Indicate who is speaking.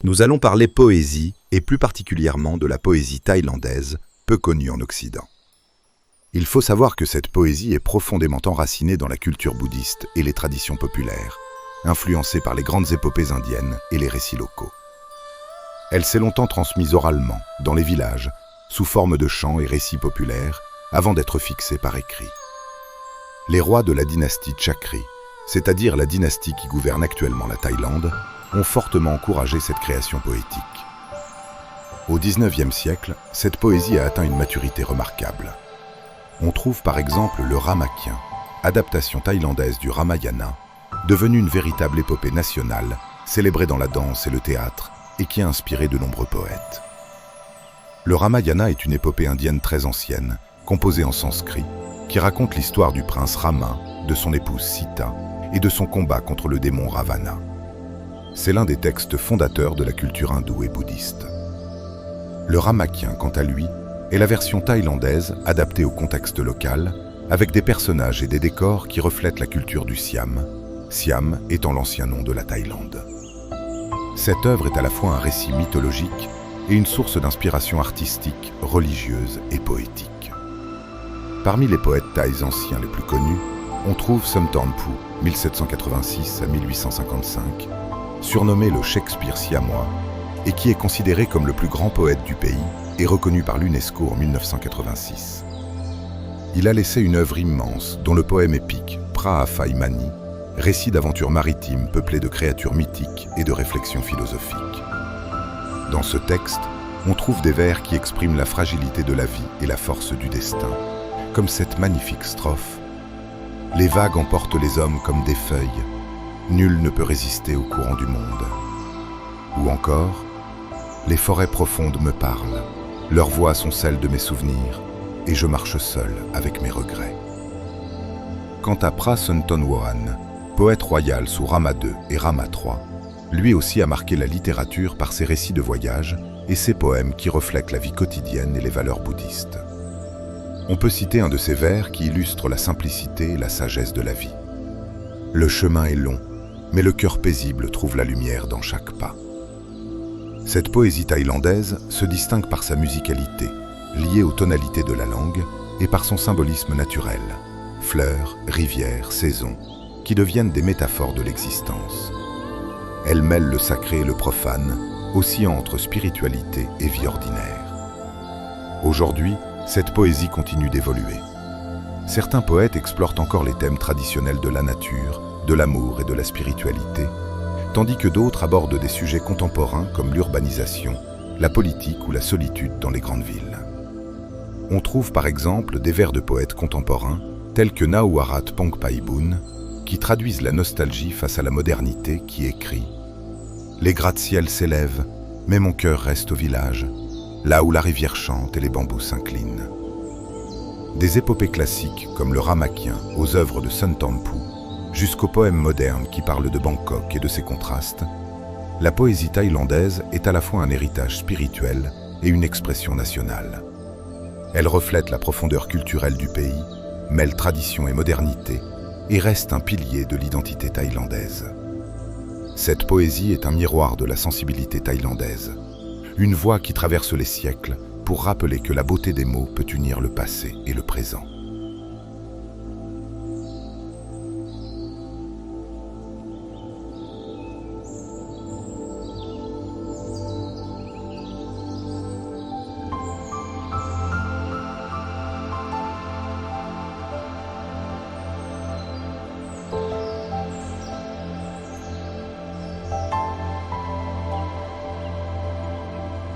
Speaker 1: Nous allons parler poésie, et plus particulièrement de la poésie thaïlandaise, peu connue en Occident. Il faut savoir que cette poésie est profondément enracinée dans la culture bouddhiste et les traditions populaires, influencée par les grandes épopées indiennes et les récits locaux. Elle s'est longtemps transmise oralement, dans les villages, sous forme de chants et récits populaires, avant d'être fixée par écrit. Les rois de la dynastie Chakri, c'est-à-dire la dynastie qui gouverne actuellement la Thaïlande, ont fortement encouragé cette création poétique. Au XIXe siècle, cette poésie a atteint une maturité remarquable. On trouve par exemple le Ramakien, adaptation thaïlandaise du Ramayana, devenue une véritable épopée nationale, célébrée dans la danse et le théâtre, et qui a inspiré de nombreux poètes. Le Ramayana est une épopée indienne très ancienne, composée en sanskrit, qui raconte l'histoire du prince Rama, de son épouse Sita, et de son combat contre le démon Ravana. C'est l'un des textes fondateurs de la culture hindoue et bouddhiste. Le Ramakien, quant à lui, est la version thaïlandaise adaptée au contexte local, avec des personnages et des décors qui reflètent la culture du Siam, Siam étant l'ancien nom de la Thaïlande. Cette œuvre est à la fois un récit mythologique et une source d'inspiration artistique, religieuse et poétique. Parmi les poètes thaïs anciens les plus connus, on trouve Somtornpu, 1786 à 1855, surnommé le Shakespeare siamois, et qui est considéré comme le plus grand poète du pays et reconnu par l'UNESCO en 1986. Il a laissé une œuvre immense, dont le poème épique Prahaphai Mani, récit d'aventures maritimes peuplé de créatures mythiques et de réflexions philosophiques. Dans ce texte, on trouve des vers qui expriment la fragilité de la vie et la force du destin, comme cette magnifique strophe « Les vagues emportent les hommes comme des feuilles, nul ne peut résister au courant du monde. » Ou encore « Les forêts profondes me parlent, leurs voix sont celles de mes souvenirs, et je marche seul avec mes regrets. » Quant à Prasuntonwoan, poète royal sous Rama II et Rama III, lui aussi a marqué la littérature par ses récits de voyage et ses poèmes qui reflètent la vie quotidienne et les valeurs bouddhistes. On peut citer un de ses vers qui illustre la simplicité et la sagesse de la vie. « Le chemin est long, mais le cœur paisible trouve la lumière dans chaque pas. » Cette poésie thaïlandaise se distingue par sa musicalité, liée aux tonalités de la langue, et par son symbolisme naturel, fleurs, rivières, saisons, qui deviennent des métaphores de l'existence. Elle mêle le sacré et le profane, oscillant entre spiritualité et vie ordinaire. Aujourd'hui, cette poésie continue d'évoluer. Certains poètes explorent encore les thèmes traditionnels de la nature, de l'amour et de la spiritualité, tandis que d'autres abordent des sujets contemporains comme l'urbanisation, la politique ou la solitude dans les grandes villes. On trouve par exemple des vers de poètes contemporains tels que Nauarat Pongpaibun, qui traduisent la nostalgie face à la modernité, qui écrit « Les gratte-ciels s'élèvent, mais mon cœur reste au village, là où la rivière chante et les bambous s'inclinent. » Des épopées classiques comme le Ramakien aux œuvres de Somtornpu, jusqu'aux poèmes modernes qui parlent de Bangkok et de ses contrastes, la poésie thaïlandaise est à la fois un héritage spirituel et une expression nationale. Elle reflète la profondeur culturelle du pays, mêle tradition et modernité, et reste un pilier de l'identité thaïlandaise. Cette poésie est un miroir de la sensibilité thaïlandaise, une voix qui traverse les siècles pour rappeler que la beauté des mots peut unir le passé et le présent.